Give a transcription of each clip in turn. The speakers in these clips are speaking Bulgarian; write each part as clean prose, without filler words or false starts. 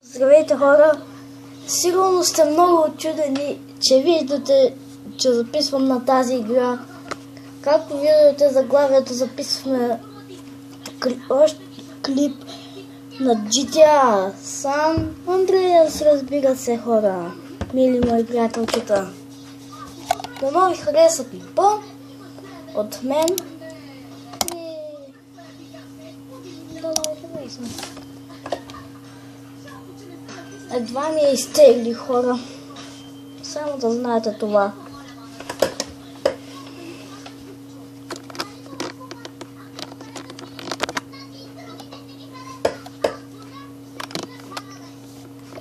Здравейте, хора! Сигурно сте много очудени, че виждате, че записвам на тази игра. Както виждате заглавието, записваме клип на GTA San Andreas, разбира се, хора, мили мои приятелчета. Дано ви хареса клипа от мен и дано ви хареса. Едва ми е изтегли, хора. Само да знаете това.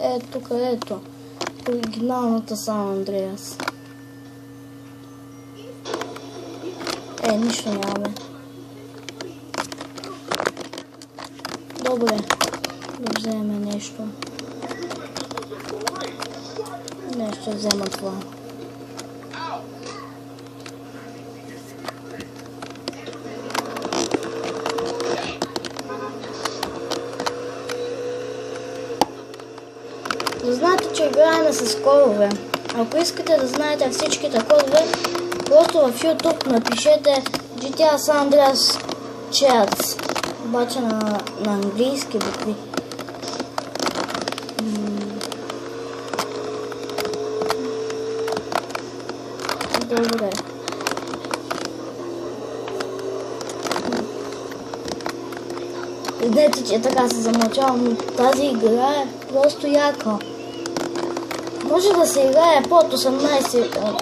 Ето където. Оригиналната Сан Андреас. Нищо нямаме. Добре. Да вземем нещо. Не, ще взема това. Да знаете, че играем с кодове. Ако искате да знаете всичките кодове, просто в YouTube напишете GTA San Andreas Chats. Обаче на английски букви. Добре. Знаете, че така се замълчавам, но тази игра е просто яка. Може да се играе под 18...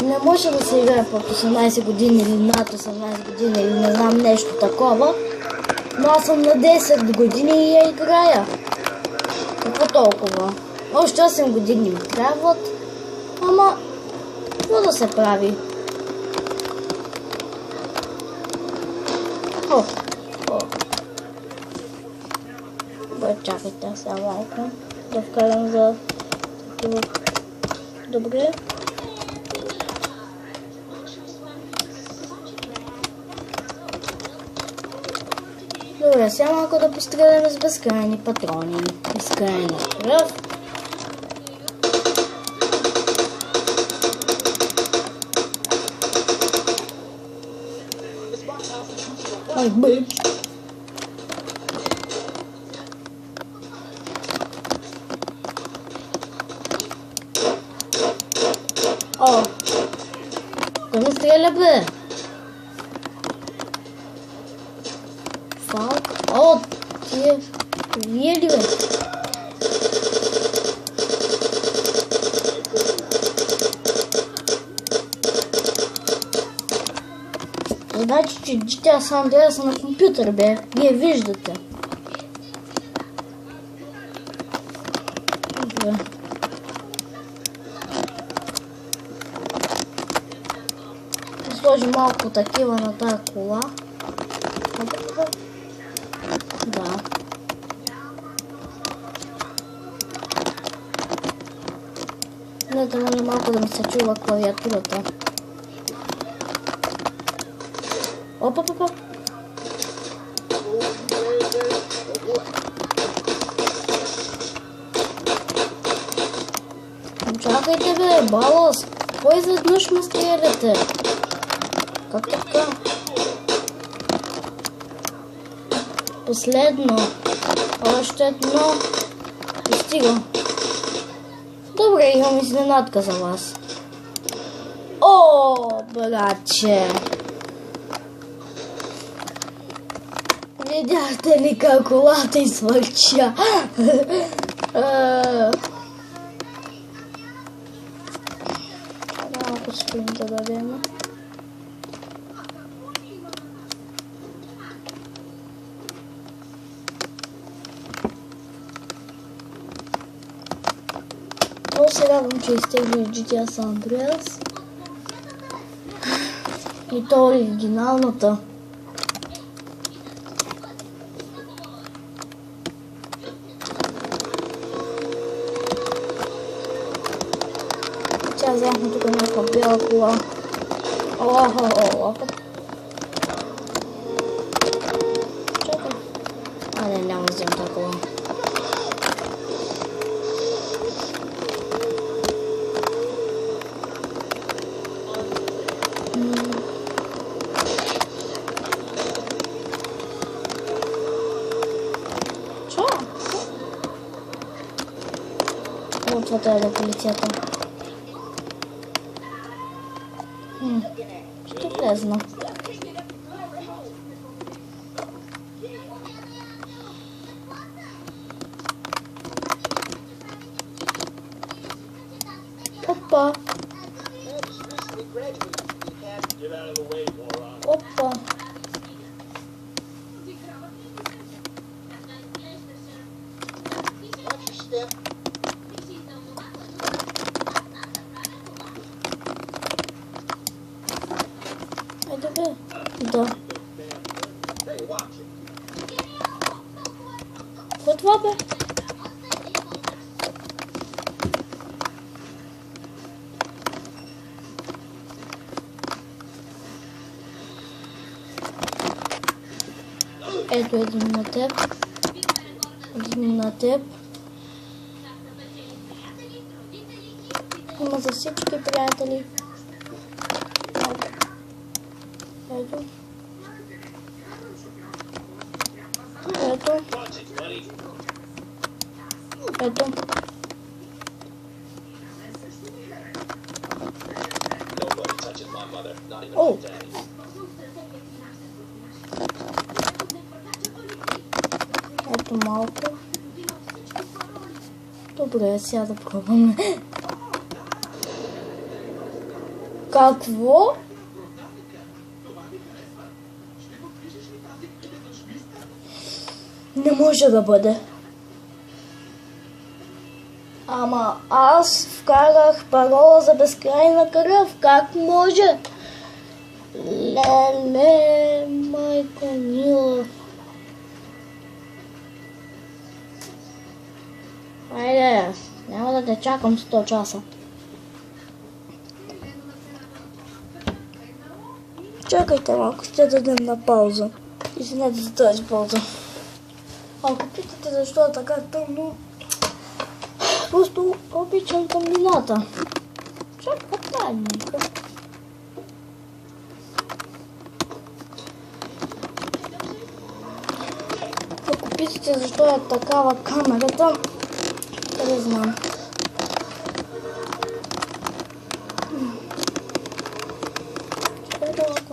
Не може да се играе под 18 години или над 18 години или не знам нещо такова. Но аз съм на 10 години и я играя. Какво толкова? Още 8 години ми трябват. Ама... какво да се прави? Бе, чакайте сега малко. Да вкарам за такива. Добре. Добре, сега малко да постреляме с безкрайни патрони. Безкрайна кръв. Ай, бе! О! Кой ме стреля, бе? Фал? О! Тие... вие ли, бе? Значи, че GTA San Andreas са на компютър, бе. Вие виждате. Добре. Сложи малко такива на тази кола. Да. Не, да може малко да ми се чува клавиатурата. Опа. Чакайте, бе, балас. Кой изведнъж ме стреляте? Как така? Последно. Още едно. И стига. Добре, имам изненадка за вас. О, братче! Видяхте ли как колата измърча? Малко спим да дадем. Много се радвам, че изтегли GTA San Andreas. И то оригиналната. Сега взехме тук някаква бяла кола. Чакай. Не, няма да вземем такова. това трябва да е полицията. Ще влезна. Опа. Опа. Айде бе. Да. Какво това бе? Ето един на теб. Един на теб. Има за всички приятели. Ето. Ето. Ето. О! Ето малко. Добре, сега да пробваме. Какво? Не може да бъде. Ама аз вкарах парола за безкрайна кръв. Как може? Леле, майко мила. Айде, няма да те чакам 100 часа. Чакайте малко, ще дадем на пауза. Извинете за тази пауза. Ако питате защо е така тъмно, просто обичам тъмнината. Чакай тайника. Ако питате защо е такава камерата, не знам.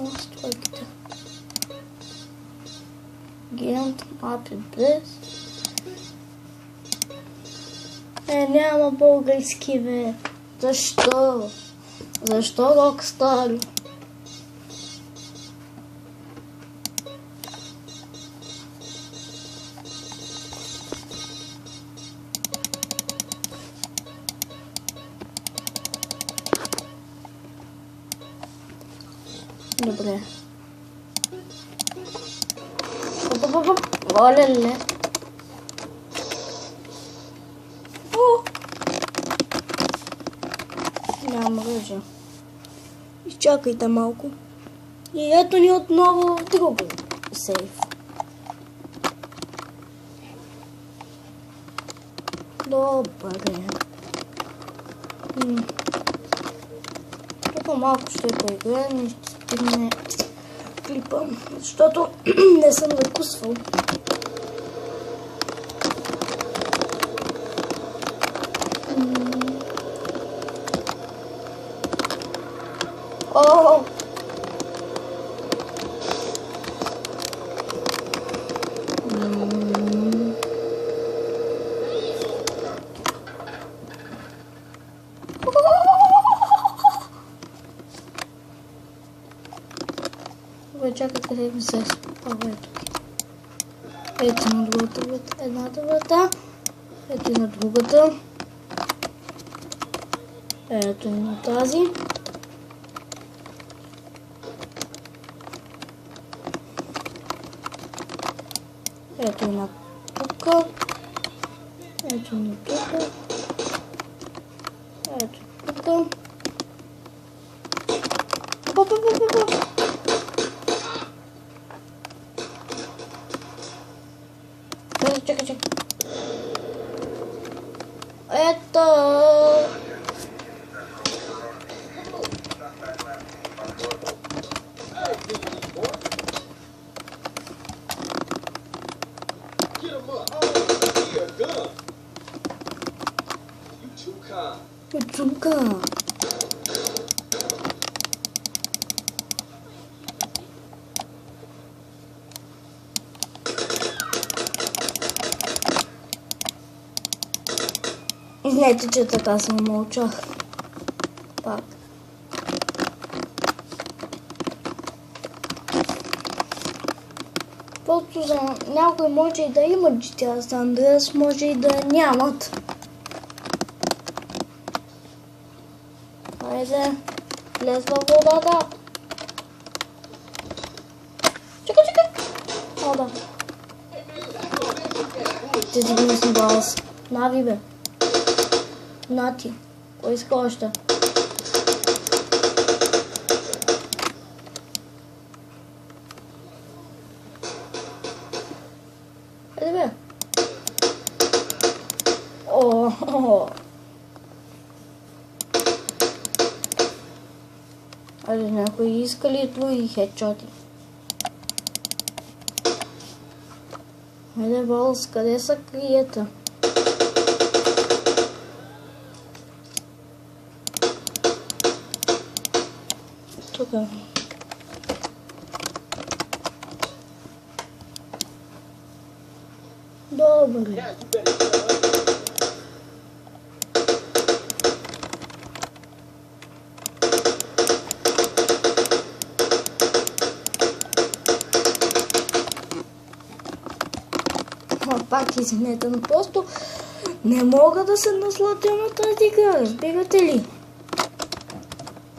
Настройките. Гент, мапи без. Няма български, бе. Защо? Защо Rockstar? Добре. Оле-ле. Няма ръжа. Изчакайте малко. И ето ни отново в друго сейф. Добре. Тук малко ще поиграем и ще стигне клипа, защото не съм закусвал. О! Чакай, къде ми се спава. Ето на другата врата, едната врата. Ето и на другата. Ето и на тази. Ето и на тук. Ето и на тук. Ето тук. Чакай. Ето. Чумка. Извинете, че така съм мълчах. Пак. Просто за някой може и да имат GTA San Andreas, може и да нямат. Хайде, влез във водата. Чакай, чакай! О, да. Ти си го си глас. Нави, бе. На ти. Кой иска още? Хайде, бе. О. Айде, някой иска ли твои хедшоти? Айде, Балс, къде са криета? Тук. Добре. Пак извинете, но просто не мога да се насладя на тази игра, разбирате ли?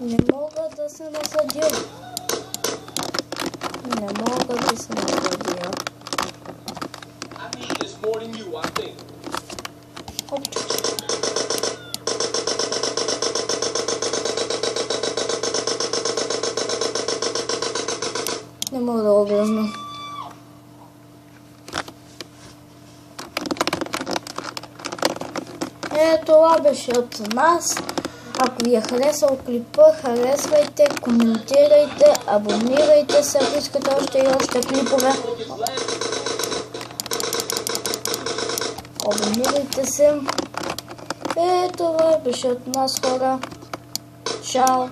Не мога да се насладя. Не мога да се насладя. Не мога да образна. Това беше от нас. Ако ви е харесал клипа, харесвайте, коментирайте, абонирайте се, ако искате още и още клипове. Абонирайте се. Това беше от нас, хора. Чао!